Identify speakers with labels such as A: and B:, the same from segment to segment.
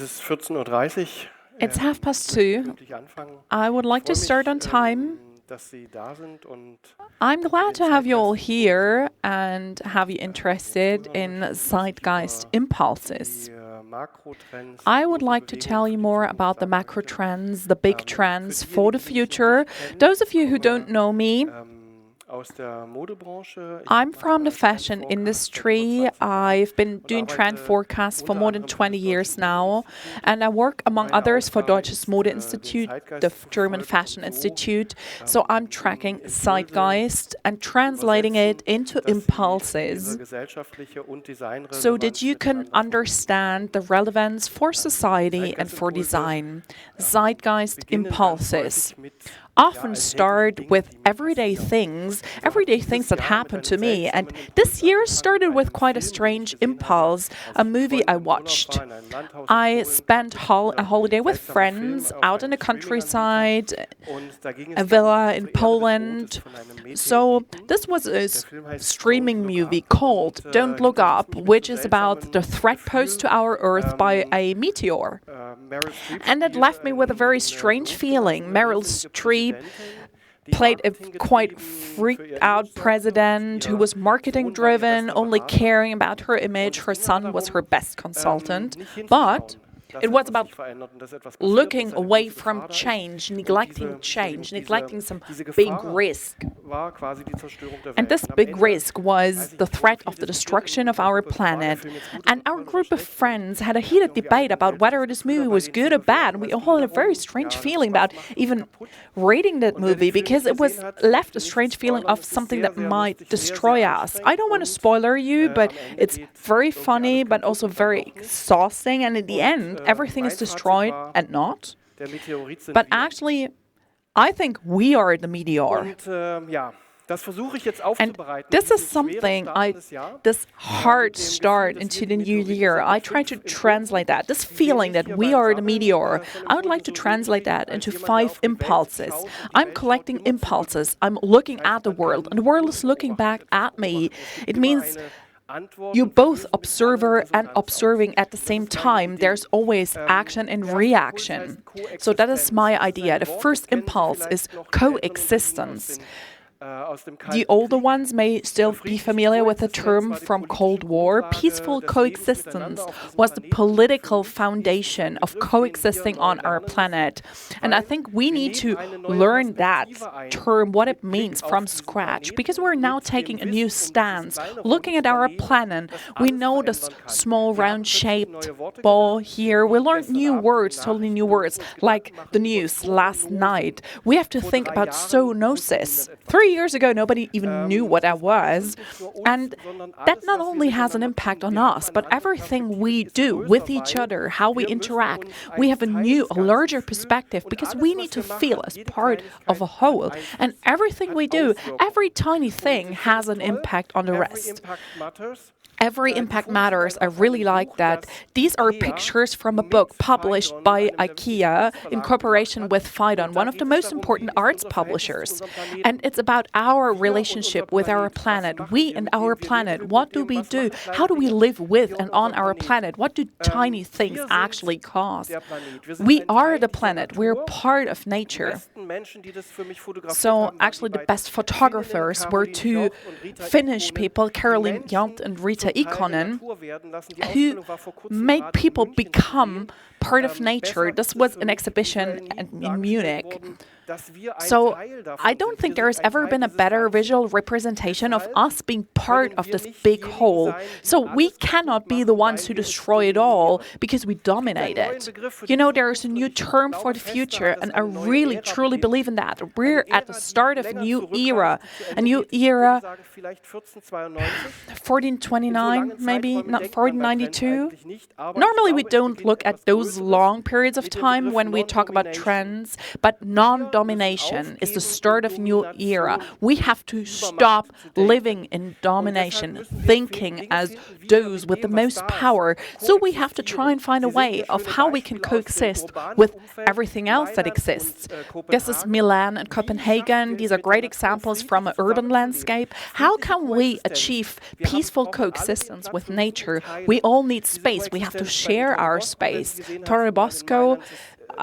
A: It's 2:30. I would like to start on time. I'm glad to have you all here and have you interested in Zeitgeist-Impulses. I would like to tell you more about the macro trends, the big trends for the future. Those of you who don't know me, I'm from the fashion industry. I've been doing trend forecasts for more than 20 years now, and I work, among others, for Deutsches Modeinstitut, the German Fashion Institute. So I'm tracking Zeitgeist and translating it into impulses so that you can understand the relevance for society and for design. Zeitgeist-Impulses often start with everyday things that happen to me. And this year started with quite a strange impulse, a movie I watched. I spent a holiday with friends out in the countryside, a villa in Poland. So this was a streaming movie called Don't Look Up, which is about the threat posed to our Earth by a meteor. And it left me with a very strange feeling. Meryl Streep played a quite freaked out president who was marketing driven, only caring about her image. Her son was her best consultant. But it was about looking away from change, neglecting some big risk. And this big risk was the threat of the destruction of our planet. And our group of friends had a heated debate about whether this movie was good or bad. And we all had a very strange feeling about even rating that movie because it was left a strange feeling of something that might destroy us. I don't want to spoiler you, but it's very funny, but also very exhausting. And in the end, everything is destroyed and not. But actually, I think we are the meteor. And this is something, this hard start into the new year, I try to translate that. This feeling that we are the meteor, I would like to translate that into 5 impulses. I'm collecting impulses. I'm looking at the world, and the world is looking back at me. It means you both observer and observing at the same time. There's always action and reaction. So that is my idea. The first impulse is coexistence. The older ones may still be familiar with the term from Cold War. Peaceful coexistence was the political foundation of coexisting on our planet. And I think we need to learn that term, what it means from scratch, because we're now taking a new stance. Looking at our planet, we know this small round-shaped ball here. We learned new words, totally new words, like the news last night. We have to think about zoonosis. 3 years ago, nobody even knew what that was. And that not only has an impact on us, but everything we do with each other, how we interact, we have a larger perspective because we need to feel as part of a whole. And everything we do, every tiny thing has an impact on the rest. Every impact matters. I really like that. These are pictures from a book published by IKEA in cooperation with Phaidon, one of the most important arts publishers. And it's about our relationship with our planet. We and our planet. What do we do? How do we live with and on our planet? What do tiny things actually cause? We are the planet. We're part of nature. So actually the best photographers were two Finnish people, Caroline Jant and Rita Ikonen, who made people become part of nature. This was an exhibition in Munich. So I don't think there has ever been a better visual representation of us being part of this big whole. So we cannot be the ones who destroy it all because we dominate it. You know, there is a new term for the future, and I really, truly believe in that. We're at the start of a new era. 1429, maybe, not 1492. Normally we don't look at those long periods of time when we talk about trends, but non-dominant domination is the start of a new era. We have to stop living in domination, thinking as those with the most power. So we have to try and find a way of how we can coexist with everything else that exists. This is Milan and Copenhagen. These are great examples from an urban landscape. How can we achieve peaceful coexistence with nature? We all need space. We have to share our space. Torre Bosco,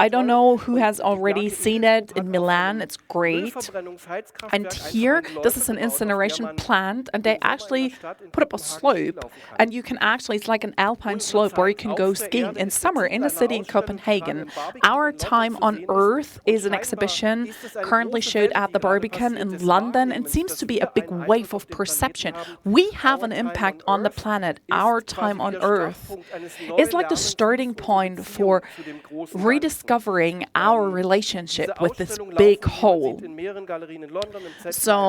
A: I don't know who has already seen it in Milan. It's great. And here, this is an incineration plant, and they actually put up a slope. And you can actually, it's like an alpine slope where you can go skiing in summer in the city in Copenhagen. Our Time on Earth is an exhibition currently showed at the Barbican in London, and seems to be a big wave of perception. We have an impact on the planet. Our Time on Earth is like the starting point for rediscovering our relationship with this big whole. So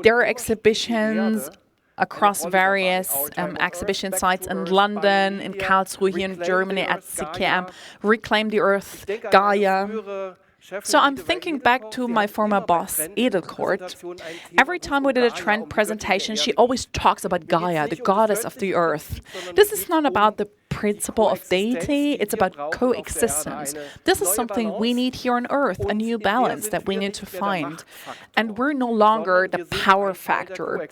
A: there are exhibitions across various exhibition sites in London, in Karlsruhe here in Germany at CKM, Reclaim the Earth, Gaia. So I'm thinking back to my former boss, Edelkort. Every time we did a trend presentation, she always talks about Gaia, the goddess of the earth. This is not about the principle of deity, it's about coexistence. This is something we need here on Earth, a new balance that we need to find. And we're no longer the power factor.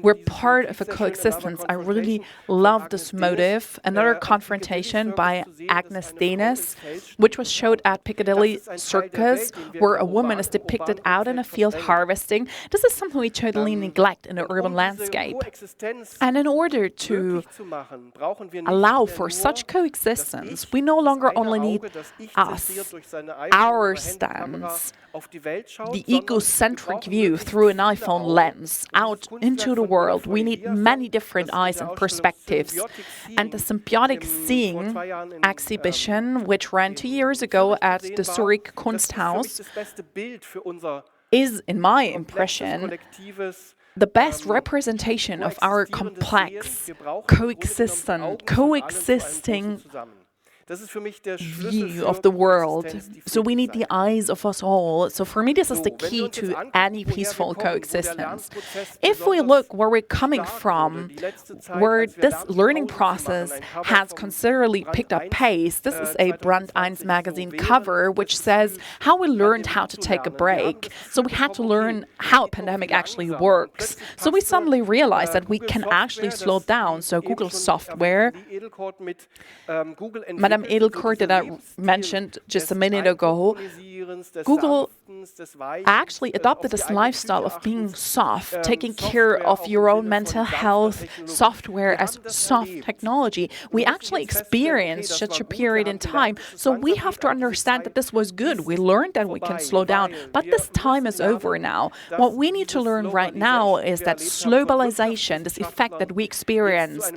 A: We're part of a coexistence. I really love this motive. Another confrontation by Agnes Denis, which was showed at Piccadilly Circus, where a woman is depicted out in a field harvesting. This is something we totally neglect in the urban landscape. And in order to allow for such coexistence, we no longer only need us, our stance, the egocentric view through an iPhone lens out into the world. We need many different eyes and perspectives. And the symbiotic seeing exhibition, which ran 2 years ago at the Zurich Kunsthaus, is, in my impression, the best representation of our complex, coexisting view of the world. So we need the eyes of us all. So for me, this is the key to any peaceful coexistence. If we look where we're coming from, where this learning process has considerably picked up pace, this is a Brand 1 magazine cover, which says how we learned how to take a break. So we had to learn how a pandemic actually works. So we suddenly realized that we can actually slow down. So Google software, Madame Edelkort that I mentioned just a minute ago, Google actually adopted this lifestyle of being soft, taking care of your own mental health, software as soft technology. We actually experienced such a period in time, so we have to understand that this was good. We learned that we can slow down, but this time is over now. What we need to learn right now is that globalization, this effect that we experienced,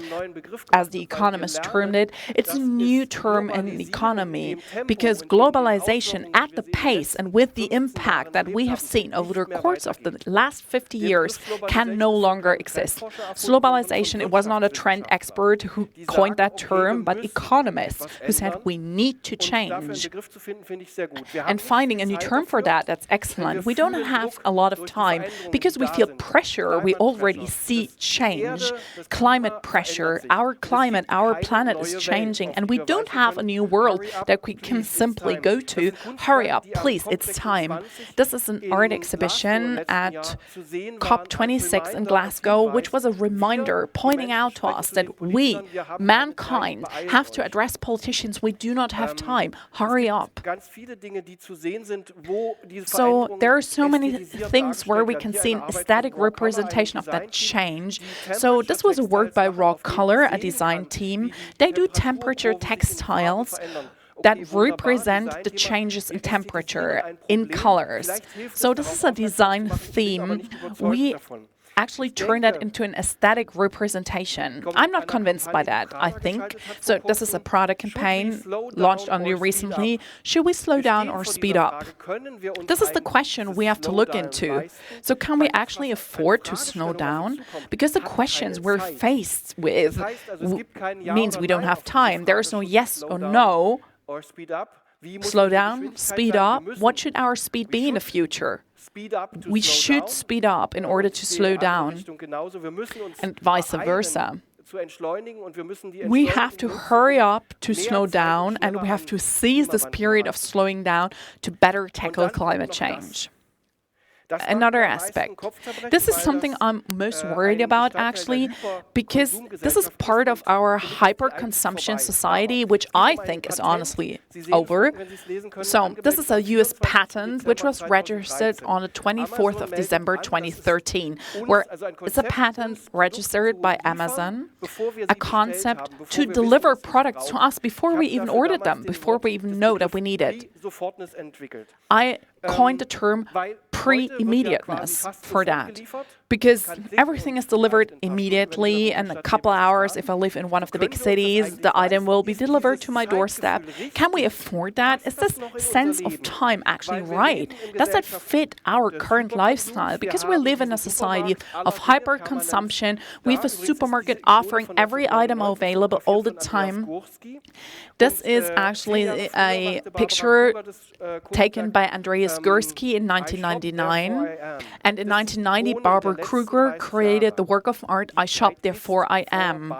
A: as the economists termed it, it's a new term in the economy, because globalization at the pace and with the impact that we have seen over the course of the last 50 years can no longer exist. Globalization, it was not a trend expert who coined that term, but economists who said we need to change. And finding a new term for that, that's excellent. We don't have a lot of time because we feel pressure. We already see change. Climate pressure. Our climate, our planet is changing, and we don't have a new world that we can simply go to. Hurry up, please, it's time. This is an art exhibition at COP26 in Glasgow, which was a reminder pointing out to us that we, mankind, have to address politicians. We do not have time. Hurry up. So there are so many things where we can see an aesthetic representation of that change. So this was a work by Raw Color, a design team. They do temperature textiles that represent the changes in temperature, in colors. So this is a design theme. We actually turn that into an aesthetic representation. I'm not convinced by that, I think. So this is a product campaign launched only recently. Should we slow down or speed up? This is the question we have to look into. So can we actually afford to slow down? Because the questions we're faced with means we don't have time. There is no yes or no.
B: Or speed up.
A: Slow down, speed up. What should our speed be in the future? We should speed up in order to slow down, and vice versa. We have to hurry up to slow down, and we have to seize this period of slowing down to better tackle climate change. Another aspect. This is something I'm most worried about, actually, because this is part of our hyper-consumption society, which I think is honestly over. So this is a US patent which was registered on the 24th of December 2013, where it's a patent registered by Amazon, a concept to deliver products to us before we even ordered them, before we even know that we need it. I coined the term pre-immediateness for that, because everything is delivered immediately. In a couple hours, if I live in one of the big cities, the item will be delivered to my doorstep. Can we afford that? Is this sense of time actually right? Does that fit our current lifestyle? Because we live in a society of hyper-consumption. We have a supermarket offering every item available all the time. This is actually a picture taken by Andreas Gursky in 1999. And in 1990, Barbara Kruger created the work of art, I Shop, Therefore I Am.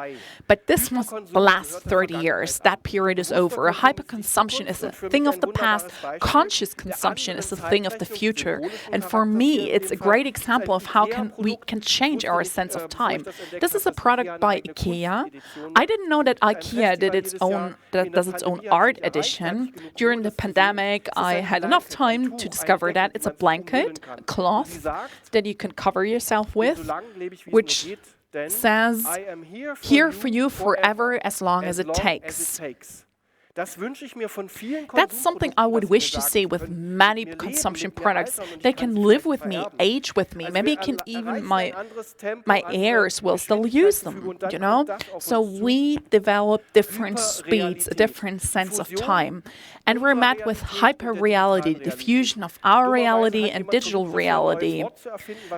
A: But this was the last 30 years. That period is over. Hyperconsumption is a thing of the past. Conscious consumption is a thing of the future. And for me, it's a great example of how we can change our sense of time. This is a product by IKEA. I didn't know that IKEA does its own art edition. During the pandemic, I had enough time to discover that. It's a blanket, a cloth that you can cover yourself with, which says, "Here for you forever as long as it takes." That's something I would wish to see with many consumption products. They can live with me, age with me. Maybe even my heirs will still use them, you know? So we develop different speeds, a different sense of time. And we're met with hyper-reality, the fusion of our reality and digital reality.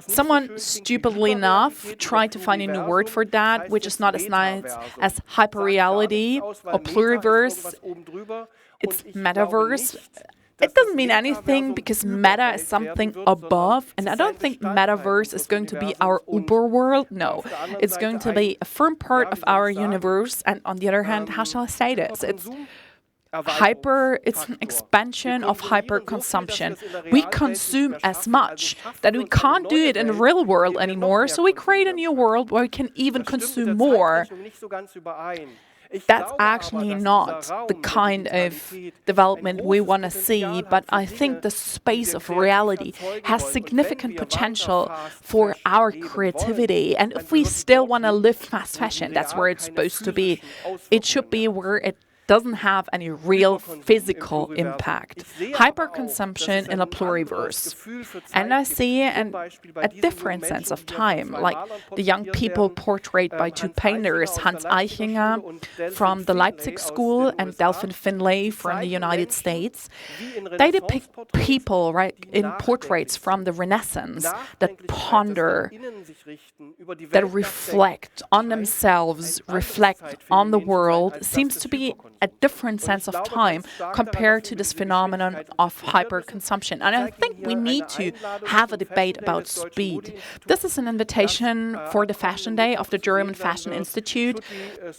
A: Someone, stupidly enough, tried to find a new word for that, which is not as nice as hyper-reality or pluriverse. It's metaverse. It doesn't mean anything because meta is something above, and I don't think metaverse is going to be our Uber world. No, it's going to be a firm part of our universe. And on the other hand, how shall I say this? It's an expansion of hyper-consumption. We consume as much that we can't do it in the real world anymore, so we create a new world where we can even consume more. That's actually not the kind of development we want to see, but I think the space of reality has significant potential for our creativity. And if we still want to live fast fashion, that's where it's supposed to be. It should be where it doesn't have any real physical impact. Hyperconsumption in a pluriverse. And I see a different sense of time, like the young people portrayed by two painters, Hans Eichinger from the Leipzig School and Delphine Finlay from the United States. They depict people, right, in portraits from the Renaissance that ponder, that reflect on themselves, reflect on the world. Seems to be a different sense of time compared to this phenomenon of hyperconsumption. And I think we need to have a debate about speed. This is an invitation for the Fashion Day of the German Fashion Institute,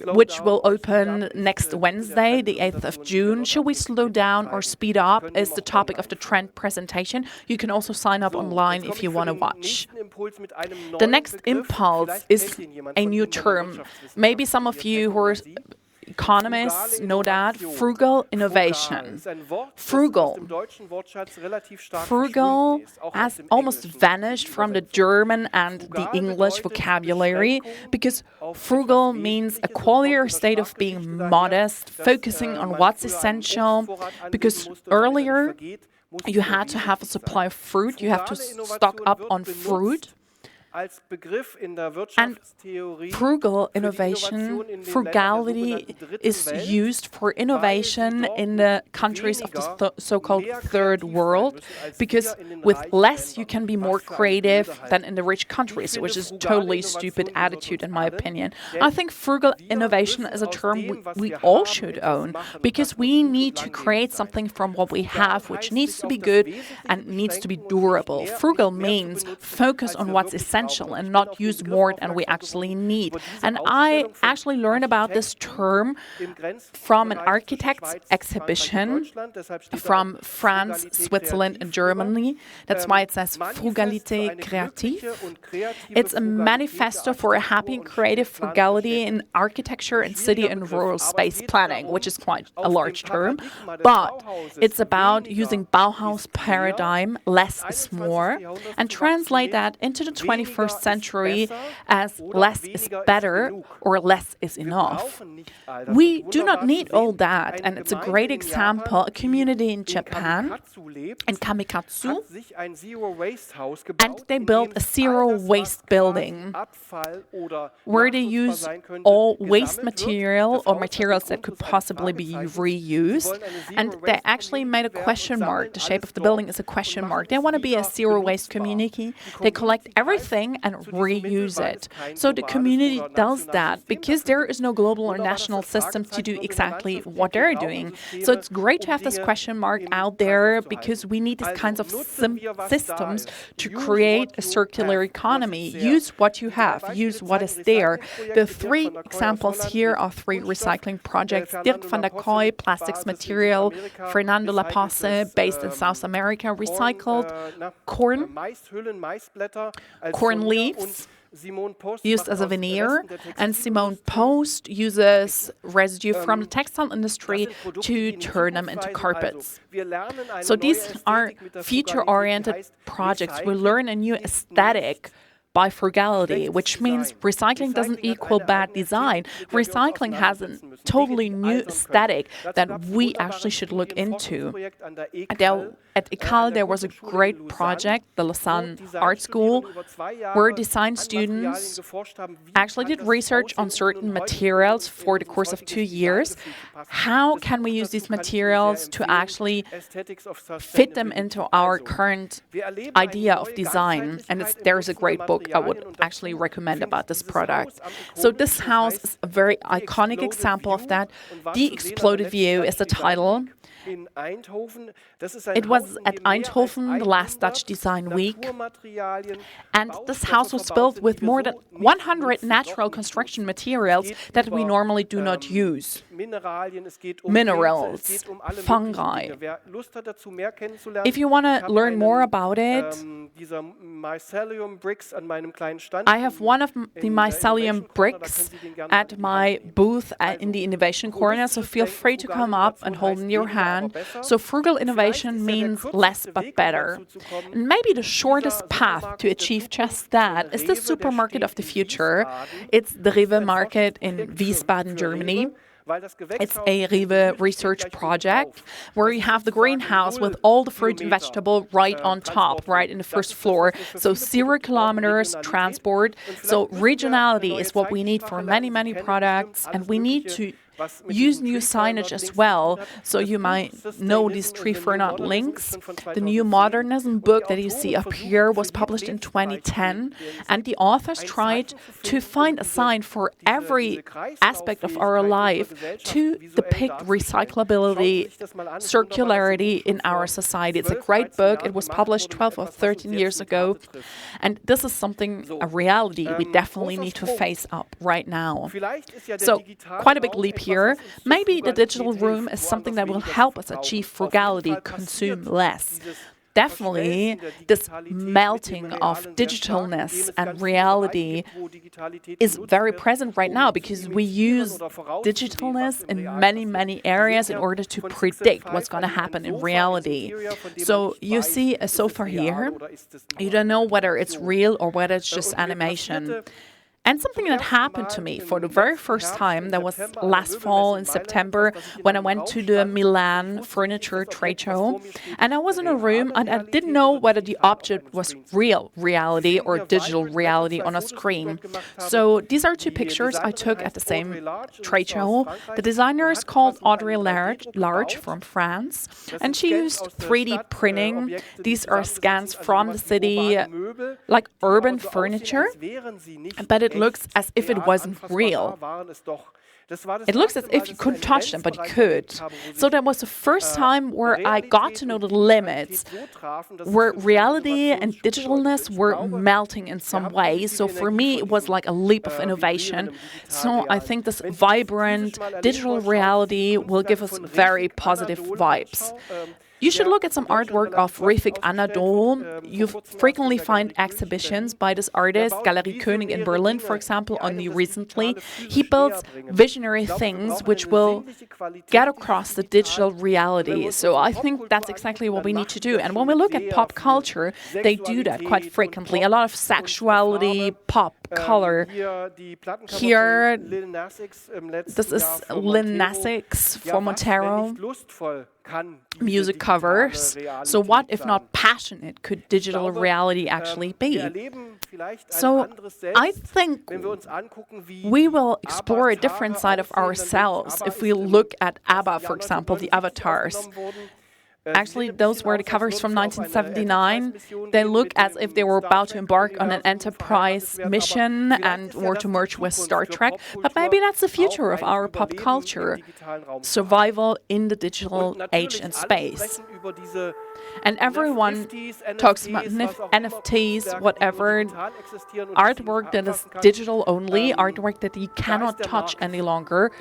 A: which will open next Wednesday, the 8th of June. Should we slow down or speed up is the topic of the trend presentation. You can also sign up online if you want to watch. The next impulse is a new term. Maybe some of you who are economists know that. Frugal innovation. Frugal. Frugal has almost vanished from the German and the English vocabulary because frugal means a quality or state of being modest, focusing on what's essential. Because earlier you had to have a supply of fruit, you have to stock up on fruit. And frugal innovation, frugality is used for innovation in the countries of the so-called third world, because with less you can be more creative than in the rich countries, which is totally stupid attitude in my opinion. I think frugal innovation is a term we all should own, because we need to create something from what we have, which needs to be good and needs to be durable. Frugal means focus on what's essential and not use more than we actually need. And I actually learned about this term from an architect's exhibition from France, Switzerland, and Germany. That's why it says Frugalité Créative. It's a manifesto for a happy and creative frugality in architecture and city and rural space planning, which is quite a large term. But it's about using Bauhaus paradigm, less is more, and translate that into the 21st century as less is better or less is enough. We do not need all that, and it's a great example. A community in Japan, in Kamikatsu, and they built a zero waste building where they use all waste material or materials that could possibly be reused, and they actually made a question mark. The shape of the building is a question mark. They want to be a zero waste community. They collect everything and reuse it. So the community does that because there is no global or national system to do exactly what they're doing. So it's great to have this question mark out there, because we need these kinds of systems to create a circular economy. Use what you have, use what is there. The three examples here are three recycling projects. Dirk van der Kooi, plastics material, Fernando Lapace, based in South America, recycled corn leaves used as a veneer, and Simone Post uses residue from the textile industry to turn them into carpets. So these are future-oriented projects. We learn a new aesthetic by frugality, which means recycling doesn't equal bad design. Recycling has a totally new aesthetic that we actually should look into. At ECAL, there was a great project, the Lausanne Art School, where design students actually did research on certain materials for the course of 2 years. How can we use these materials to actually fit them into our current idea of design? And there's a great book I would actually recommend about this product. So this house is a very iconic example of that. The Exploded View is the title. It was at Eindhoven, the last Dutch Design Week, and this house was built with more than 100 natural construction materials that we normally do not use. Minerals, fungi. If you want to learn more about it, I have one of the mycelium bricks at my booth in the Innovation Corner, so feel free to come up and hold in your hand. So frugal innovation means less but better. And maybe the shortest path to achieve just that is the supermarket of the future. It's the Rewe market in Wiesbaden, Germany. It's a Rewe research project where you have the greenhouse with all the fruit and vegetable right on top, right in the first floor. So 0 kilometers transport. So regionality is what we need for many, many products, and we need to use new signage as well. So you might know these 3 Fernand links. The New Modernism book that you see up here was published in 2010, and the authors tried to find a sign for every aspect of our life to depict recyclability, circularity in our society. It's a great book. It was published 12 or 13 years ago, and this is something, a reality we definitely need to face up right now. So quite a big leap here. Maybe the digital room is something that will help us achieve frugality, consume less. Definitely, this melting of digitalness and reality is very present right now, because we use digitalness in many, many areas in order to predict what's going to happen in reality. So you see a sofa here. You don't know whether it's real or whether it's just animation. And something that happened to me for the very first time, that was last fall in September when I went to the Milan furniture trade show. And I was in a room and I didn't know whether the object was real reality or digital reality on a screen. So these are two pictures I took at the same trade show. The designer is called Audrey Large from France, and she used 3D printing. These are scans from the city, like urban furniture, but it looks as if it wasn't real. It looks as if you couldn't touch them, but you could. So that was the first time where I got to know the limits, where reality and digitalness were melting in some way. So for me, it was like a leap of innovation. So I think this vibrant digital reality will give us very positive vibes. You should look at some artwork of Refik Anadol. You frequently find exhibitions by this artist, Galerie König in Berlin, for example, only recently. He builds visionary things which will get across the digital reality. So I think that's exactly what we need to do. And when we look at pop culture, they do that quite frequently. A lot of sexuality, pop, color. Here, this is Lil Nas X for Montero. Music covers. So what, if not passionate, could digital reality actually be? So I think we will explore a different side of ourselves if we look at ABBA, for example, the avatars. Actually, those were the covers from 1979. They look as if they were about to embark on an Enterprise mission and were to merge with Star Trek. But maybe that's the future of our pop culture. Survival in the digital age and space. And everyone talks about NFTs, whatever, artwork that is digital only, artwork that you cannot touch any longer.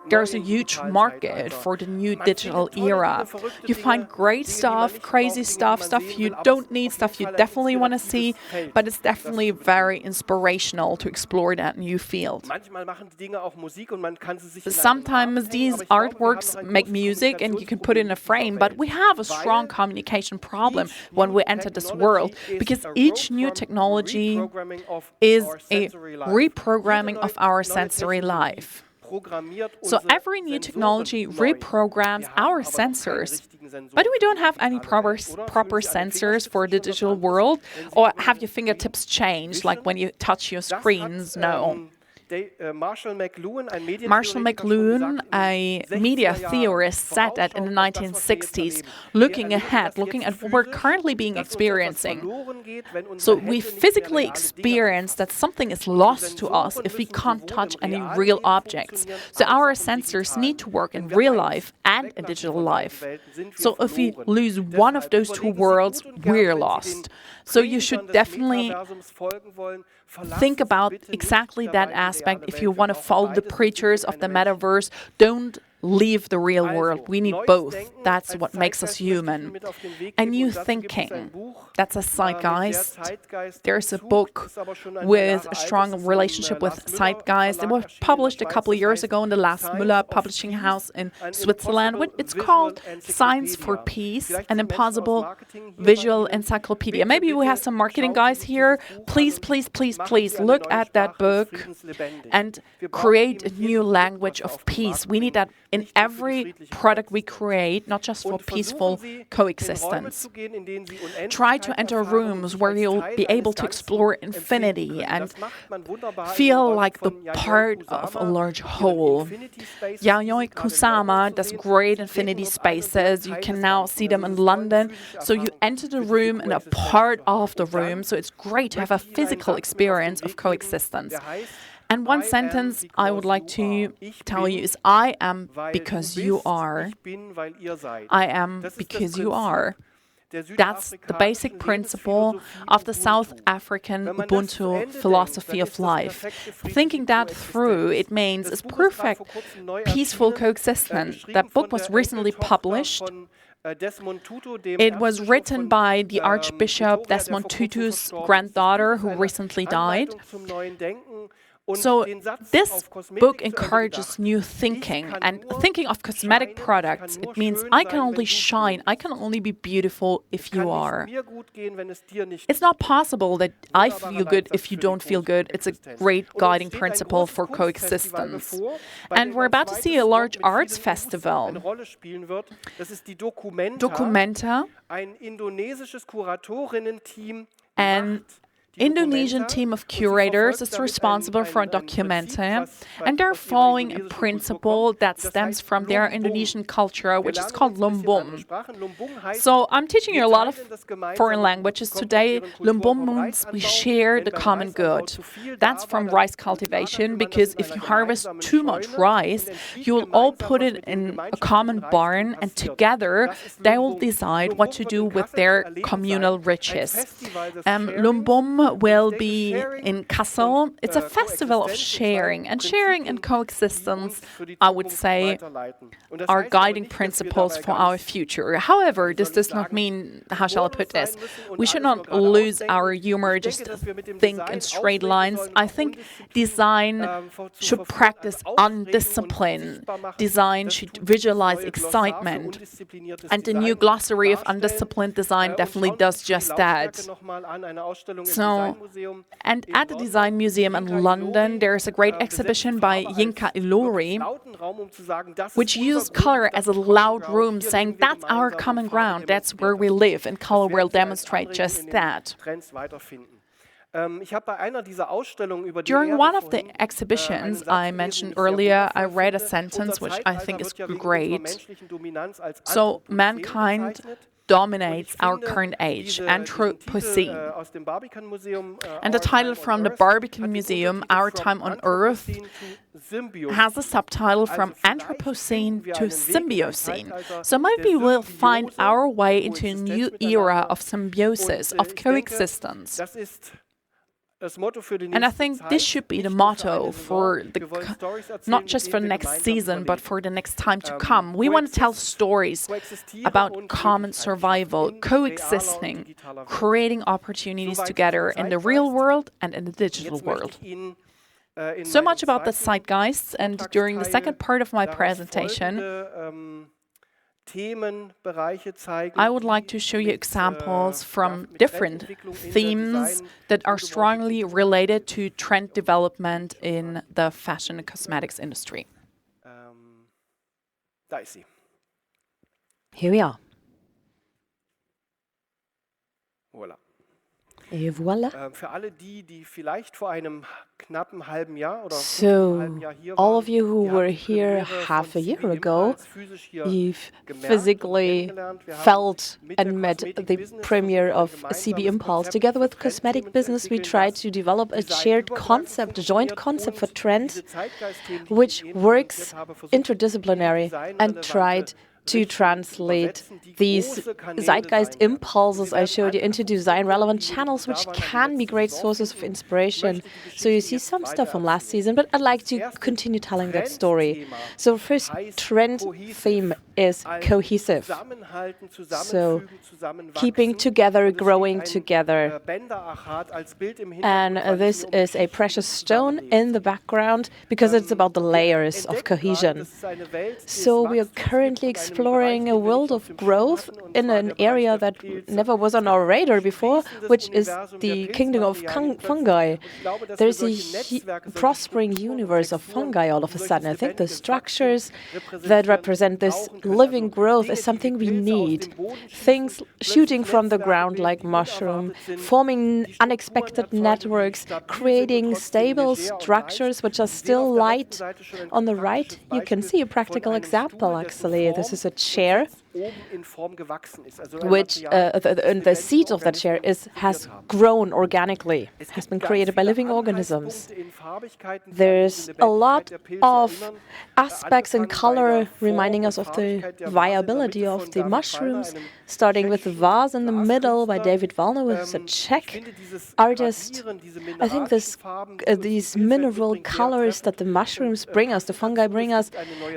A: There's a huge market for the new digital era. You find great stuff, crazy stuff, stuff you don't need, stuff you definitely want to see, but it's definitely very inspirational to explore that new field. Sometimes these artworks make music and you can put it in a frame, but we have a strong communication problem when we enter this world, because each new technology is a reprogramming of our sensory life. So every new technology reprograms our sensors, but we don't have any proper sensors for the digital world. Or have your fingertips changed, like when you touch your screens? No. Marshall McLuhan, a media theorist, said that in the 1960s, looking ahead, looking at what we're currently being experiencing. So we physically experience that something is lost to us if we can't touch any real objects. So our sensors need to work in real life and in digital life. So if we lose one of those two worlds, we're lost. So you should definitely think about exactly that aspect. If you want to follow the preachers of the metaverse, don't leave the real world. We need both. That's what makes us human. And new thinking, that's a Zeitgeist. There's a book with a strong relationship with Zeitgeist. It was published a couple of years ago in the Lars Müller publishing house in Switzerland. It's called Science for Peace, an impossible visual encyclopedia. Maybe we have some marketing guys here. Please, please, please, please look at that book and create a new language of peace. We need that in every product we create, not just for peaceful coexistence. Try to enter rooms where you'll be able to explore infinity and feel like the part of a large whole. Yayoi Kusama does great infinity spaces. You can now see them in London. So you enter the room and a part of the room. So it's great to have a physical experience of coexistence. And one sentence I would like to tell you is, I am because you are. I am because you are. That's the basic principle of the South African Ubuntu philosophy of life. Thinking that through, it means it's perfect, peaceful coexistence. That book was recently published. It was written by the Archbishop Desmond Tutu's granddaughter, who recently died. So this book encourages new thinking, and thinking of cosmetic products. It means I can only shine, I can only be beautiful if you are. It's not possible that I feel good if you don't feel good. It's a great guiding principle for coexistence. And we're about to see a large arts festival. Documenta, an Indonesian team of curators is responsible for Documenta, and they're following a principle that stems from their Indonesian culture, which is called lumbung. So I'm teaching you a lot of foreign languages today. Lumbung means we share the common good. That's from rice cultivation, because if you harvest too much rice, you will all put it in a common barn, and together they will decide what to do with their communal riches. Lumbung will be in Kassel. It's a festival of sharing, and sharing and coexistence, I would say, are guiding principles for our future. However, this does not mean, how shall I put this, we should not lose our humor, just think in straight lines. I think design should practice undiscipline. Design should visualize excitement. And the new glossary of undisciplined design definitely does just that. So, and at the Design Museum in London, there is a great exhibition by Yinka Ilori, which used color as a loud room, saying that's our common ground, that's where we live, and color will demonstrate just that. During one of the exhibitions I mentioned earlier, I read a sentence which I think is great. So, mankind dominates our current age, Anthropocene. And the title from the Barbican Museum, Our Time on Earth, has a subtitle From Anthropocene to Symbiocene. So maybe we'll find our way into a new era of symbiosis, of coexistence. And I think this should be the motto for not just for the next season, but for the next time to come. We want to tell stories about common survival, coexisting, creating opportunities together in the real world and in the digital world. So much about the Zeitgeist, and during the second part of my presentation, I would like to show you examples from different themes that are strongly related to trend development in the fashion and cosmetics industry.
B: Here we are.
C: Voilà.
B: Et voilà.
C: Für alle die vielleicht vor einem knappen halben Jahr oder
B: So,
C: halben Jahr hier
B: all
C: waren,
B: of you who
C: die
B: were
C: haben
B: here
C: Premiere
B: half a
C: von
B: year
C: CB
B: ago,
C: Impulse physisch hier
B: you've
C: gemerkt und
B: physically
C: kennengelernt. Wir haben
B: felt
C: mit der
B: and met the
C: CosmeticBusiness
B: premiere
C: versucht, ein
B: of CB
C: gemeinsames
B: Impulse.
C: Konzept
B: Together with
C: für Trendthemen
B: Cosmetic
C: zu
B: Business, we
C: entwickeln,
B: tried
C: das
B: to develop a shared
C: designübergreifend
B: concept, a joint
C: funktioniert
B: concept for
C: und
B: trends,
C: diese Zeitgeist-Themen, die
B: which
C: ich eben
B: works
C: präsentiert habe, versucht,
B: interdisciplinary and tried to translate these zeitgeist impulses I showed you into design-relevant channels, which can be great sources of inspiration. So you see some stuff from last season, but I'd like to continue telling that story. So first trend theme is cohesive. So keeping together, growing together. And this is a precious stone in the background because it's about the layers of cohesion. So we are currently exploring a world of growth in an area that never was on our radar before, which is the kingdom of fungi. There's a prospering universe of fungi all of a sudden. I think the structures that represent this living growth is something we need. Things shooting from the ground like mushroom, forming unexpected networks, creating stable structures which are still light. On the right, you can see a practical example, actually. This is a chair which the seed of that chair has grown organically, has been created by living organisms. There's a lot of aspects in color reminding us of the viability of the mushrooms, starting with the vase in the middle by David Wallner, who is a Czech artist. I think these mineral colors that the mushrooms bring us, the fungi bring us,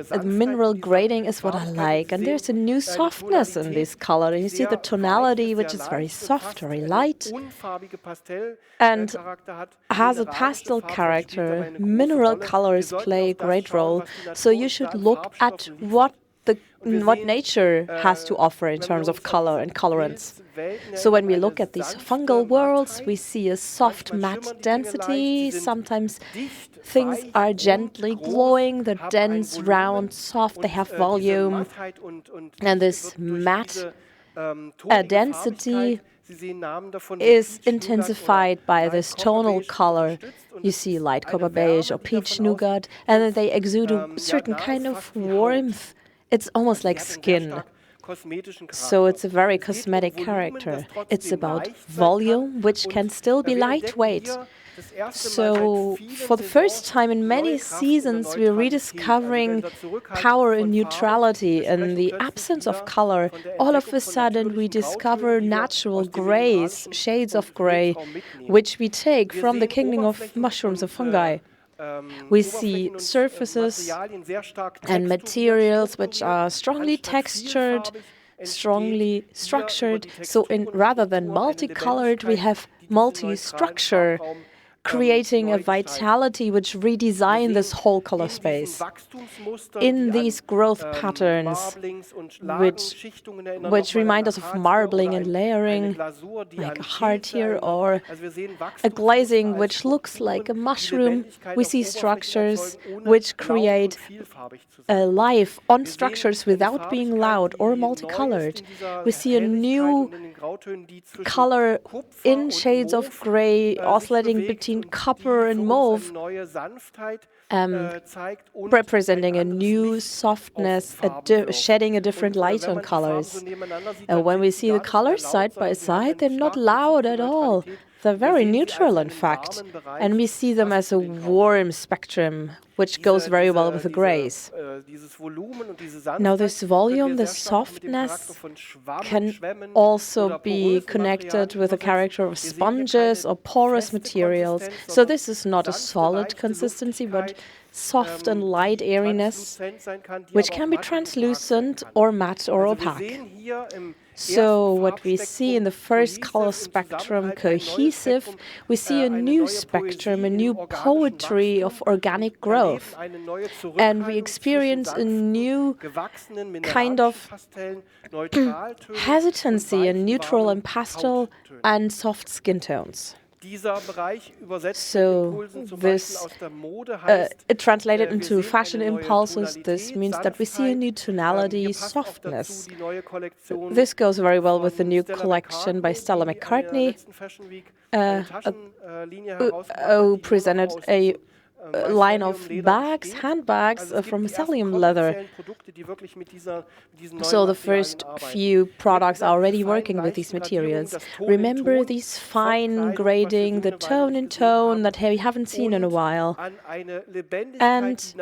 B: the mineral grading is what I like. And there's a new softness in this color. And you see the tonality, which is very soft, very light, and has a pastel character. Mineral colors play a great role. So you should look at what nature has to offer in terms of color and colorants. So when we look at these fungal worlds, we see a soft matte density. Sometimes things are gently glowing, they're dense, round, soft, they have volume. And this matte density is intensified by this tonal color. You see light copper beige or peach nougat, and then they exude a certain kind of warmth. It's almost like skin. So it's a very cosmetic character. It's about volume, which can still be lightweight. So for the first time in many seasons, we're rediscovering power and neutrality in the absence of color. All of a sudden, we discover natural grays, shades of gray, which we take from the kingdom of mushrooms and fungi. We see surfaces and materials which are strongly textured, strongly structured. So rather than multicolored, we have multi-structure, creating a vitality which redesign this whole color space. In these growth patterns, which remind us of marbling and layering, like a heart here, or a glazing which looks like a mushroom, we see structures which create a life on structures without being loud or multicolored. We see a new color in shades of gray, oscillating between copper and mauve, representing a new softness, shedding a different light on colors. When we see the colors side by side, they're not loud at all. They're very neutral, in fact, and we see them as a warm spectrum, which goes very well with the grays. Now, this volume, this softness, can also be connected with the character of sponges or porous materials. So this is not a solid consistency, but soft and light airiness, which can be translucent or matte or opaque. So what we see in the first color spectrum, cohesive, we see a new spectrum, a new poetry of organic growth. And we experience a new kind of hesitancy in neutral and pastel and soft skin tones. So this, it translated into fashion impulses. This means that we see a new tonality, softness. This goes very well with the new collection by Stella McCartney, who presented a line of bags, handbags from psyllium leather. So the first few products are already working with these materials. Remember these fine grading, the tone in tone that we haven't seen in a while. And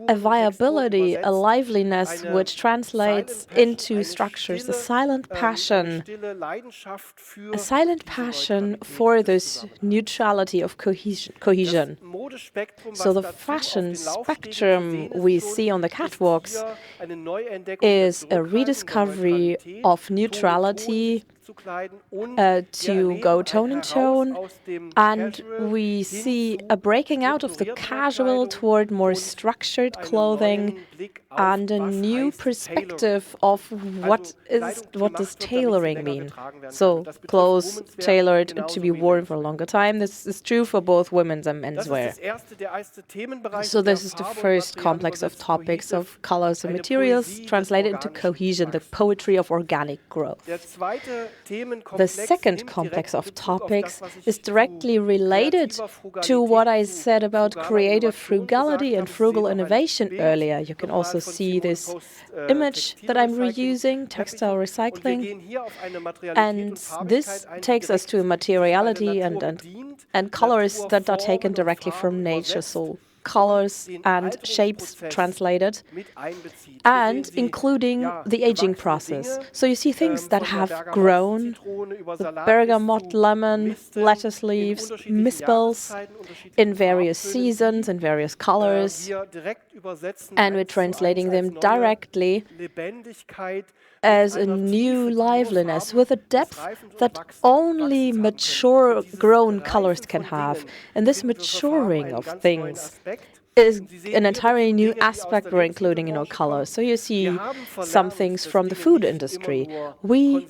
B: a viability, a liveliness which translates into structures, a silent passion for this neutrality of cohesion. So the fashion spectrum we see on the catwalks is a rediscovery of neutrality, to go tone in tone, and we see a breaking out of the casual toward more structured clothing and a new perspective of what does tailoring mean. So clothes tailored to be worn for a longer time. This is true for both women's and men's wear. So this is the first complex of topics of colors and materials translated into cohesion, the poetry of organic growth. The second complex of topics is directly related to what I said about creative frugality and frugal innovation earlier. You can also see this image that I'm reusing, textile recycling. And this takes us to materiality and colors that are taken directly from nature. So colors and shapes translated, and including the aging process. So you see things that have grown, the bergamot lemon, lettuce leaves, mispels in various seasons and various colors, and we're translating them directly as a new liveliness with a depth that only mature grown colors can have. And this maturing of things is an entirely new aspect we're including in our colors. So you see some things from the food industry. We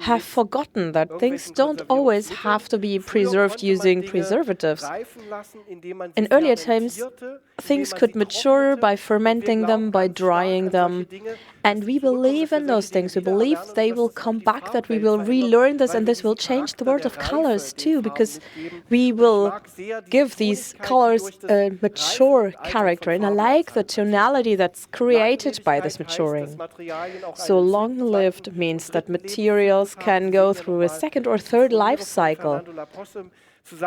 B: have forgotten that things don't always have to be preserved using preservatives. In earlier times, things could mature by fermenting them, by drying them. And we believe in those things. We believe they will come back, that we will relearn this, and this will change the world of colors too, because we will give these colors a mature character. And I like the tonality that's created by this maturing. So long-lived means that materials can go through a second or third life cycle.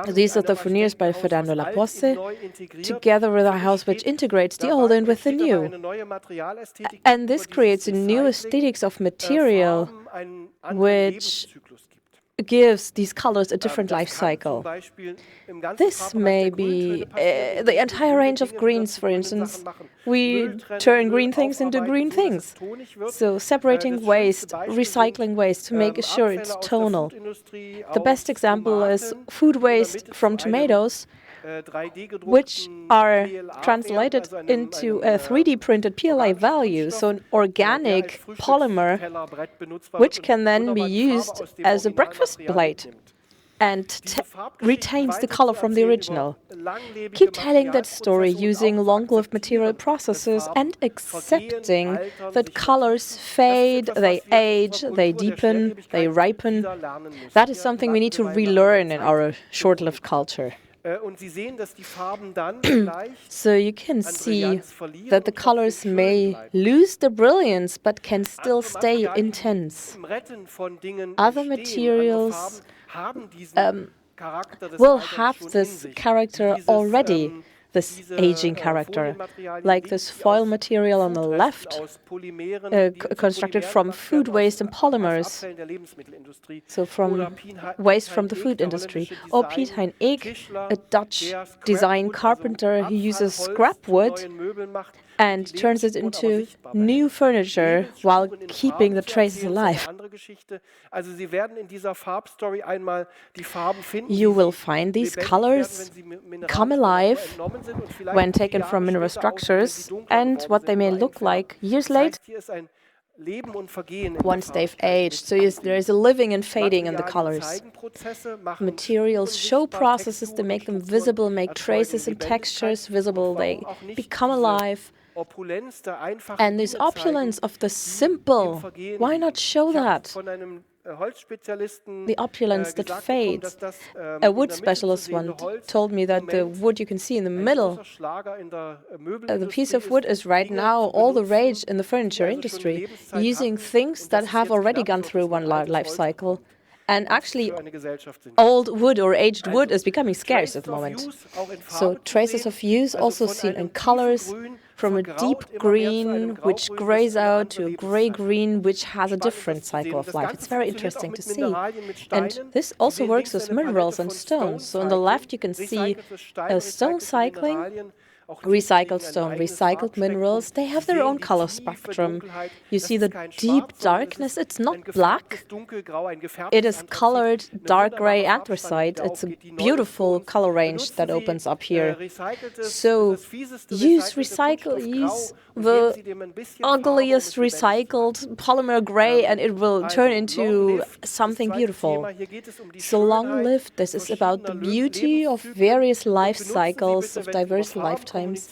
B: These are the veneers by Fernando Laposse, together with a house which integrates the old and with the new. And this creates a new aesthetics of material, which gives these colors a different life cycle. This may be the entire range of greens, for instance. We turn green things into green things. So separating waste, recycling waste to make sure it's tonal. The best example is food waste from tomatoes, which are translated into a 3D printed PLA value, so an organic polymer, which can then be used as a breakfast plate and retains the color from the original. Keep telling that story using long-lived material processes and accepting that colors fade, they age, they deepen, they ripen. That is something we need to relearn in our short-lived culture. So you can see that the colors may lose their brilliance but can still stay intense. Other materials will have this character already, this aging character, like this foil material on the left, constructed from food waste and polymers, so from waste from the food industry. Or Piet Hein Eek, a Dutch design carpenter who uses scrap wood and turns it into new furniture while keeping the traces alive. You will find these colors come alive when taken from mineral structures and what they may look like years later once they've aged. So there is a living and fading in the colors. Materials show processes, they make them visible, make traces and textures visible, they become alive. And this opulence of the simple, why not show that? The opulence that fades. A wood specialist once told me that the wood you can see in the middle, the piece of wood is right now all the rage in the furniture industry, using things that have already gone through one life cycle. And actually, old wood or aged wood is becoming scarce at the moment. So traces of use also seen in colors, from a deep green, which grays out, to a gray-green, which has a different cycle of life. It's very interesting to see. And this also works with minerals and stones. So on the left, you can see a stone cycling, recycled stone, recycled minerals. They have their own color spectrum. You see the deep darkness. It's not black. It is colored dark gray anthracite. It's a beautiful color range that opens up here. So use the ugliest recycled polymer gray and it will turn into something beautiful. So long lived, this is about the beauty of various life cycles, of diverse lifetimes. sometimes.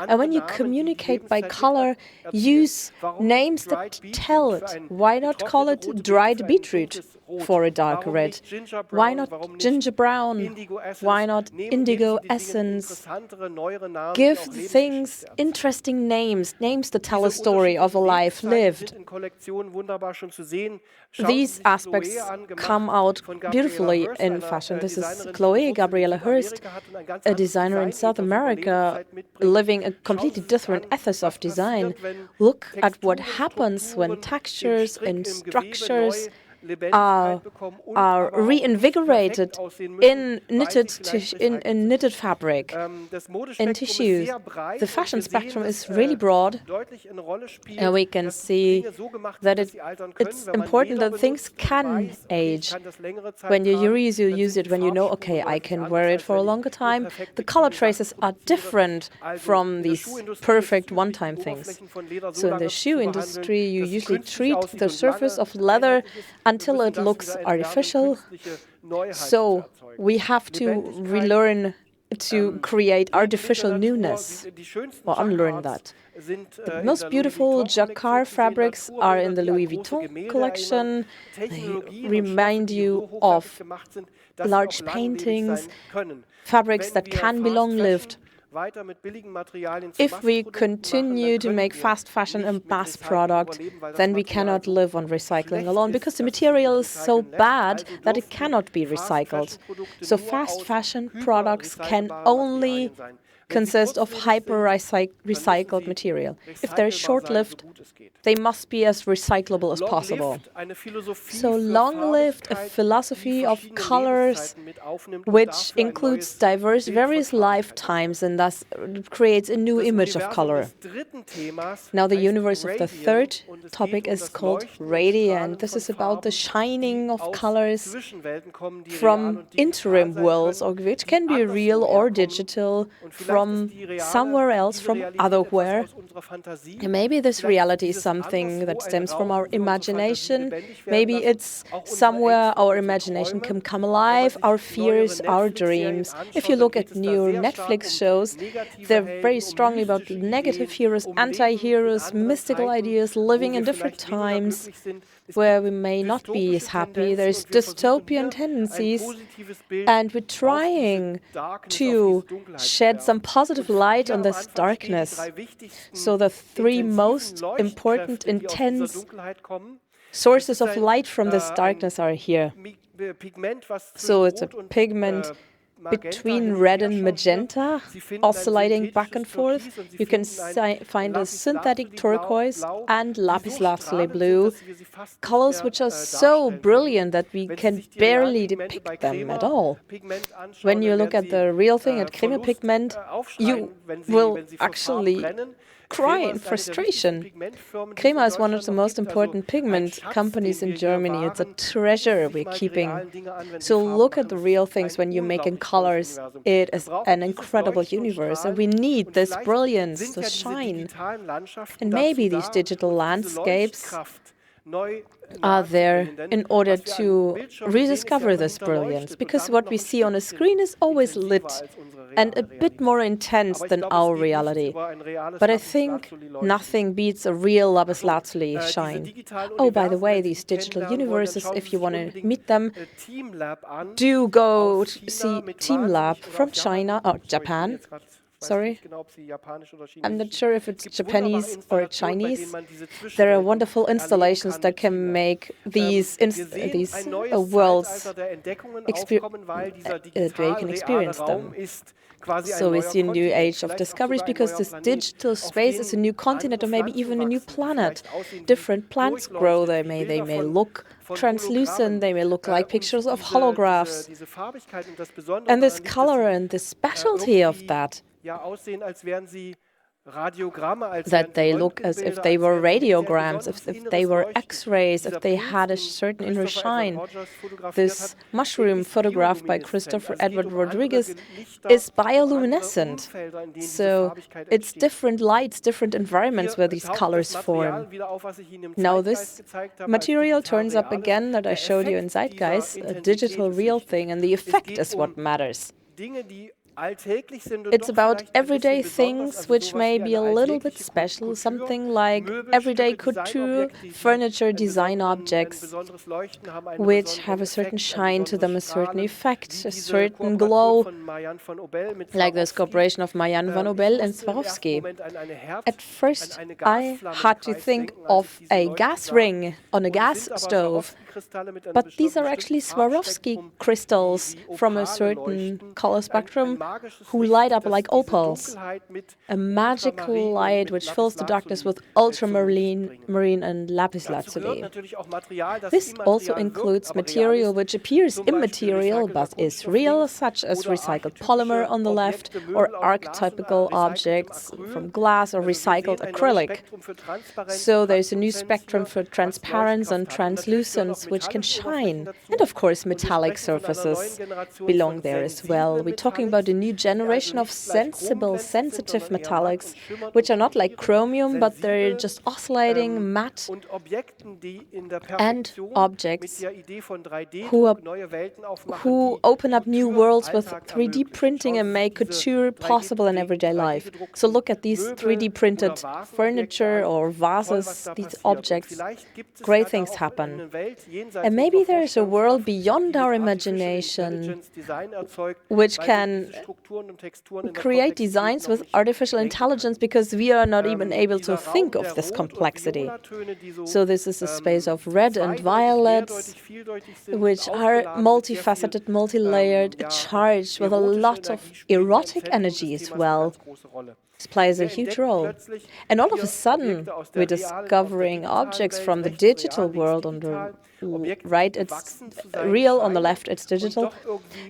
B: And when you communicate by color, use names that tell it. Why not call it dried beetroot for a dark red? Why not ginger brown? Why not indigo essence? Give things interesting names, names that tell a story of a life lived. These aspects come out beautifully in fashion. This is Chloe Gabriela Hurst, a designer in South America, living a completely different ethos of design. Look at what happens when textures and structures are reinvigorated in knitted fabric, in tissues. The fashion spectrum is really broad, and we can see that it's important that things can age. When you use it, when you know, okay, I can wear it for a longer time, the color traces are different from these perfect one-time things. So in the shoe industry, you usually treat the surface of leather until it looks artificial. So we have to relearn to create artificial newness, or unlearn that. The most beautiful jacquard fabrics are in the Louis Vuitton collection. They remind you of large paintings, fabrics that can be long-lived. If we continue to make fast fashion a mass product, then we cannot live on recycling alone, because the material is so bad that it cannot be recycled. So fast fashion products can only consist of hyper-recycled material. If they're short-lived, they must be as recyclable as possible. So long-lived a philosophy of colors which includes various lifetimes, and thus creates a new image of color. Now the universe of the third topic is called radiant. This is about the shining of colors from interim worlds, or which can be real or digital, from somewhere else, from otherwhere. And maybe this reality is something that stems from our imagination. Maybe it's somewhere our imagination can come alive, our fears, our dreams. If you look at new Netflix shows, they're very strongly about negative heroes, anti-heroes, mystical ideas, living in different times where we may not be as happy. There's dystopian tendencies, and we're trying to shed some positive light on this darkness. So the three most important, intense sources of light from this darkness are here. So it's a pigment between red and magenta, oscillating back and forth. You can find a synthetic turquoise and lapis lazuli blue, colors which are so brilliant that we can barely depict them at all. When you look at the real thing, at creme pigment, you will actually cry in frustration. Crema is one of the most important pigment companies in Germany. It's a treasure we're keeping. So look at the real things when you're making colors. It is an incredible universe, and we need this brilliance, this shine. And maybe these digital landscapes are there in order to rediscover this brilliance, because what we see on a screen is always lit and a bit more intense than our reality. But I think nothing beats a real lapis lazuli shine. Oh, by the way, these digital universes, if you want to meet them, do go to see Team Lab from China or Japan. Sorry, I'm not sure if it's Japanese or Chinese. There are wonderful installations that can make these worlds you can experience them. So we see a new age of discoveries, because this digital space is a new continent, or maybe even a new planet. Different plants grow. They may look translucent. They may look like pictures of holographs. And this color and the specialty of that they look as if they were radiograms, if they were X-rays, if they had a certain inner shine. This mushroom photographed by Christopher Edward Rodriguez is bioluminescent. So it's different lights, different environments where these colors form. Now this material turns up again that I showed you in Zeitgeist, a digital real thing, and the effect is what matters. It's about everyday things which may be a little bit special, something like everyday couture, furniture, design objects, which have a certain shine to them, a certain effect, a certain glow, like this cooperation of Marianne van Obel and Swarovski. At first, I had to think of a gas ring on a gas stove, but these are actually Swarovski crystals from a certain color spectrum who light up like opals. A magical light which fills the darkness with ultramarine and lapis lazuli. This also includes material which appears immaterial but is real, such as recycled polymer on the left, or archetypical objects from glass or recycled acrylic. So there's a new spectrum for transparence and translucence which can shine. And of course metallic surfaces belong there as well. We're talking about a new generation of sensible, sensitive metallics, which are not like chromium, but they're just oscillating, matte, and objects who open up new worlds with 3D printing and make couture possible in everyday life. So look at these 3D printed furniture or vases, these objects. Great things happen. And maybe there's a world beyond our imagination which can create designs with artificial intelligence, because we are not even able to think of this complexity. So this is a space of red and violets, which are multifaceted, multi-layered, charged with a lot of erotic energy as well. This plays a huge role. And all of a sudden, we're discovering objects from the digital world. On the right, it's real. On the left, it's digital.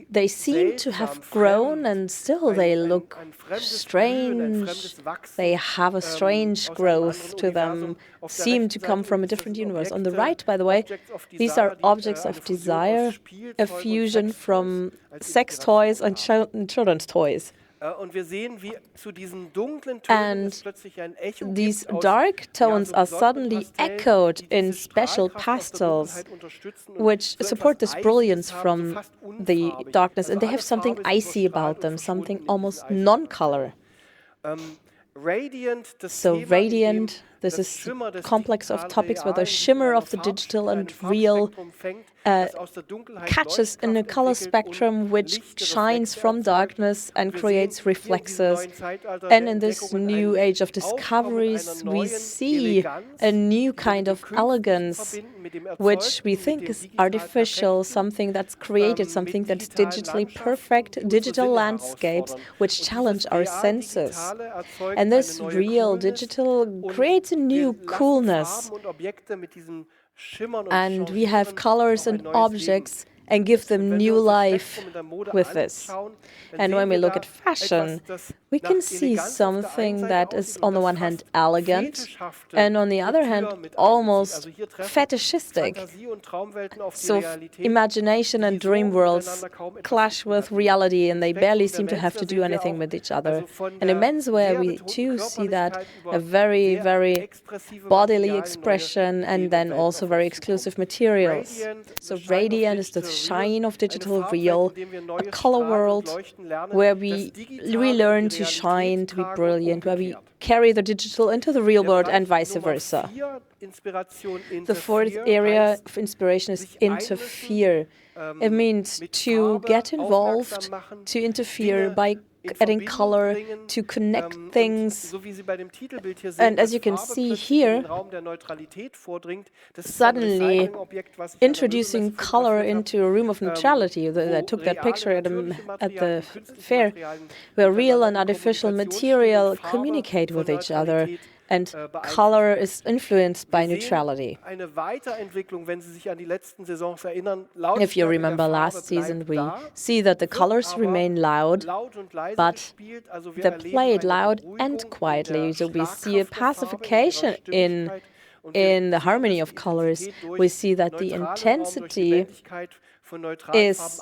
B: They seem to have grown, and still they look strange. They have a strange growth to them, seem to come from a different universe. On the right, by the way, these are objects of desire, a fusion from sex toys and children's toys. And these dark tones are suddenly echoed in special pastels, which support this brilliance from the darkness, and they have something icy about them, something almost non-color. So radiant, this is a complex of topics where the shimmer of the digital and real catches in a color spectrum which shines from darkness and creates reflexes. And in this new age of discoveries, we see a new kind of elegance, which we think is artificial, something that's created, something that's digitally perfect, digital landscapes which challenge our senses. And this real digital creates a new coolness. And we have colors and objects and give them new life with this. And when we look at fashion, we can see something that is on the one hand elegant and on the other hand almost fetishistic. So imagination and dream worlds clash with reality, and they barely seem to have to do anything with each other. And in menswear we too see that, a very, very bodily expression, and then also very exclusive materials. So radiant is the shine of digital real, a color world where we learn to shine, to be brilliant, where we carry the digital into the real world and vice versa. The fourth area of inspiration is interfere. It means to get involved, to interfere by adding color, to connect things. And as you can see here, suddenly introducing color into a room of neutrality. I took that picture at the fair, where real and artificial material communicate with each other, and color is influenced by neutrality. If you remember last season, we see that the colors remain loud, but they're played loud and quietly. So we see a pacification in the harmony of colors. We see that the intensity is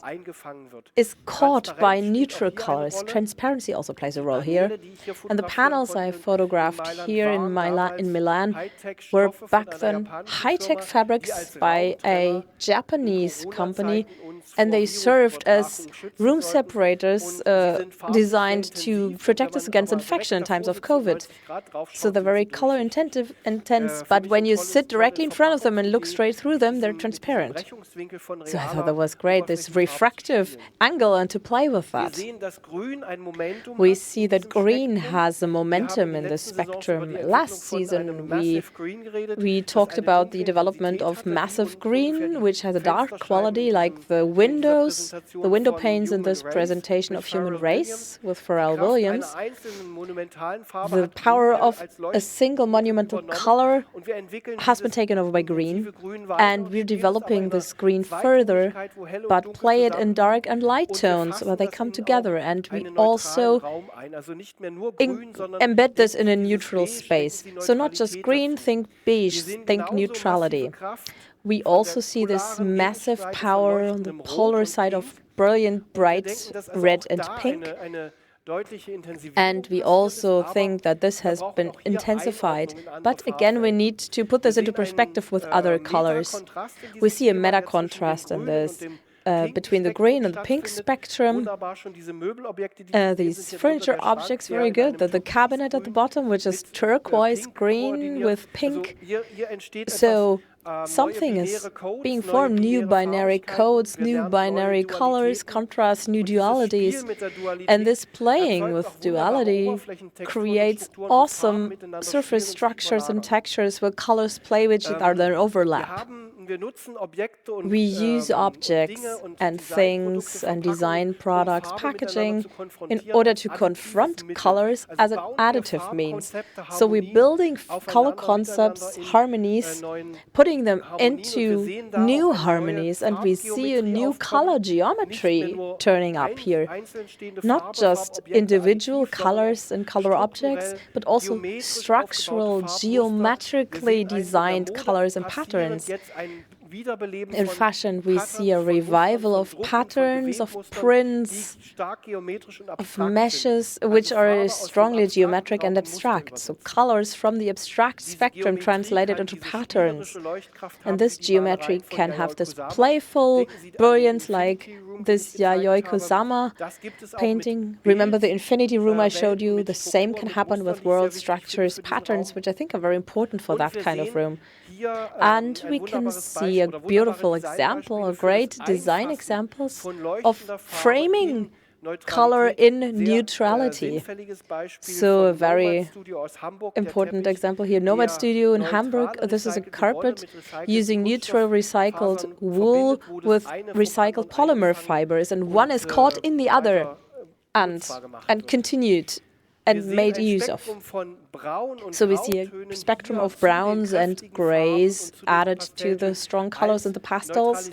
B: caught by neutral colors. Transparency also plays a role here. And the panels I photographed here in Milan were back then high-tech fabrics by a Japanese company and they served as room separators designed to protect us against infection in times of COVID. So they're very color intense, but when you sit directly in front of them and look straight through them, they're transparent. So I thought that was great, this refractive angle, and to play with that. We see that green has a momentum in the spectrum. Last season, we talked about the development of massive green, which has a dark quality, like the window panes in this presentation of Human Race with Pharrell Williams. The power of a single monumental color has been taken over by green, and we're developing this green further, but play it in dark and light tones where they come together, and we also embed this in a neutral space. So not just green, think beige, think neutrality. We also see this massive power on the polar side of brilliant, bright red and pink. And we also think that this has been intensified. But again, we need to put this into perspective with other colors. We see a meta contrast in this. Between the green and the pink spectrum. These furniture objects, very good. The cabinet at the bottom, which is turquoise green with pink. So something is being formed, new binary codes, new binary colors, contrasts, new dualities. And this playing with duality creates awesome surface structures and textures where colors play, which are then overlap. We use objects and things and design products, packaging, in order to confront colors as an additive means. So we're building color concepts, harmonies, putting them into new harmonies, and we see a new color geometry turning up here. Not just individual colors and color objects, but also structural, geometrically designed colors and patterns. In fashion, we see a revival of patterns, of prints, of meshes, which are strongly geometric and abstract. So colors from the abstract spectrum translated into patterns. And this geometry can have this playful brilliance, like this Yayoi Kusama painting. Remember the infinity room I showed you? The same can happen with world structures, patterns, which I think are very important for that kind of room. And we can see a beautiful example, a great design examples of framing color in neutrality. So a very important example here, Nomad Studio in Hamburg. This is a carpet using neutral recycled wool with recycled polymer fibers, and one is caught in the other and continued and made use of. So we see a spectrum of browns and grays added to the strong colors and the pastels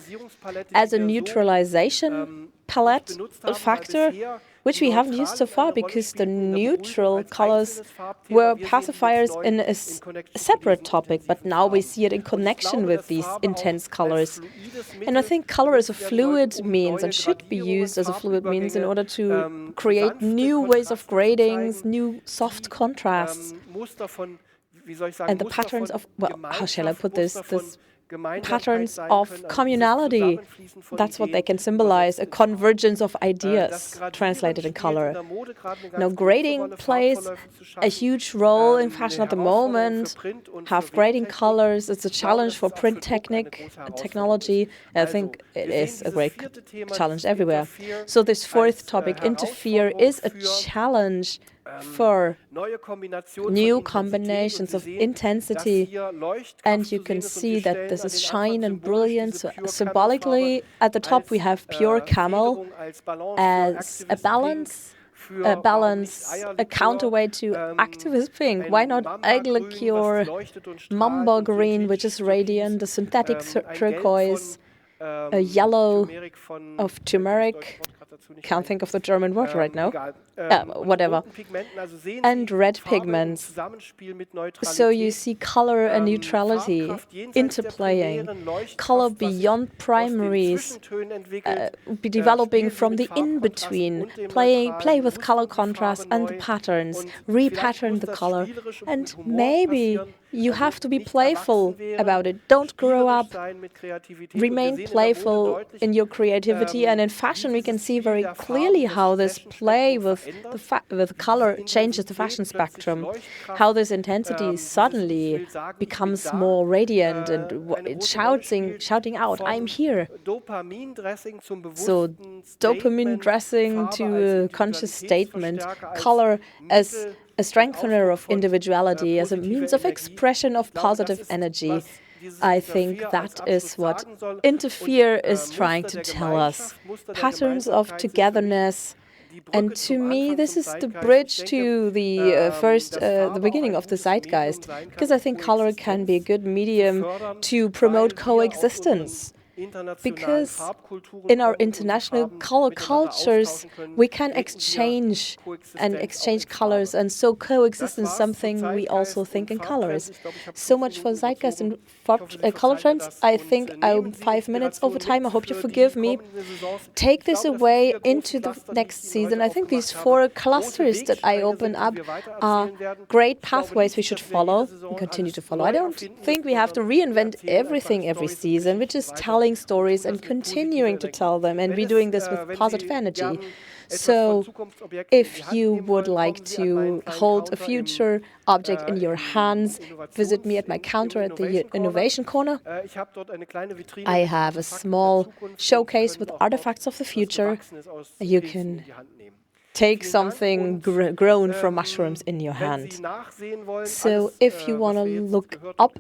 B: as a neutralization palette factor, which we haven't used so far because the neutral colors were pacifiers in a separate topic, but now we see it in connection with these intense colors. And I think color is a fluid means and should be used as a fluid means in order to create new ways of gradings, new soft contrasts. And the patterns of, well, how shall I put this patterns of communality. That's what they can symbolize, a convergence of ideas translated in color. Now, grading plays a huge role in fashion at the moment. Have grading colors. It's a challenge for print technology. I think it is a great challenge everywhere. So this fourth topic, interfere, is a challenge for new combinations of intensity, and you can see that this is shine and brilliance. So symbolically, at the top we have pure camel as a balance, a counterweight to activist pink. Why not Egglacure, Mamba green, which is radiant, the synthetic turquoise, a yellow of turmeric. Can't think of the German word right now. Whatever. And red pigments. So you see color and neutrality interplaying. Color beyond primaries, be developing from the in-between. Play with color contrast and the patterns. Repattern the color. And maybe You have to be playful about it. Don't grow up. Remain playful in your creativity. And in fashion, we can see very clearly how this play with color changes the fashion spectrum, how this intensity suddenly becomes more radiant and shouting out, "I'm here." So dopamine dressing to a conscious statement, color as a strengthener of individuality, as a means of expression of positive energy. I think that is what Interfere is trying to tell us. Patterns of togetherness. And to me, this is the bridge to the beginning of the Zeitgeist, because I think color can be a good medium to promote coexistence. Because in our international color cultures, we can exchange colors, and so coexistence is something we also think in colors. So much for Zeitgeist and color trends. I think I'm 5 minutes over time. I hope you forgive me. Take this away into the next season. I think these 4 clusters that I open up are great pathways we should follow and continue to follow. I don't think we have to reinvent everything every season. We're just telling stories and continuing to tell them, and we're doing this with positive energy. So if you would like to hold a future object in your hands, visit me at my counter at the Innovation Corner. I have a small showcase with artifacts of the future. You can take something grown from mushrooms in your hand. So if you want to look up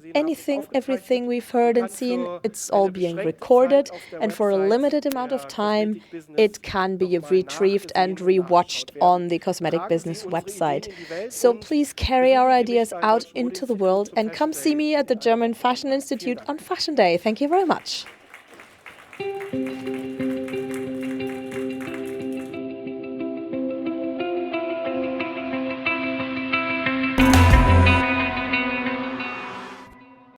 B: everything we've heard and seen, it's all being recorded, and for a limited amount of time, it can be retrieved and rewatched on the Cosmetic Business website. So please carry our ideas out into the world and come see me at the German Fashion Institute on Fashion Day. Thank you very much.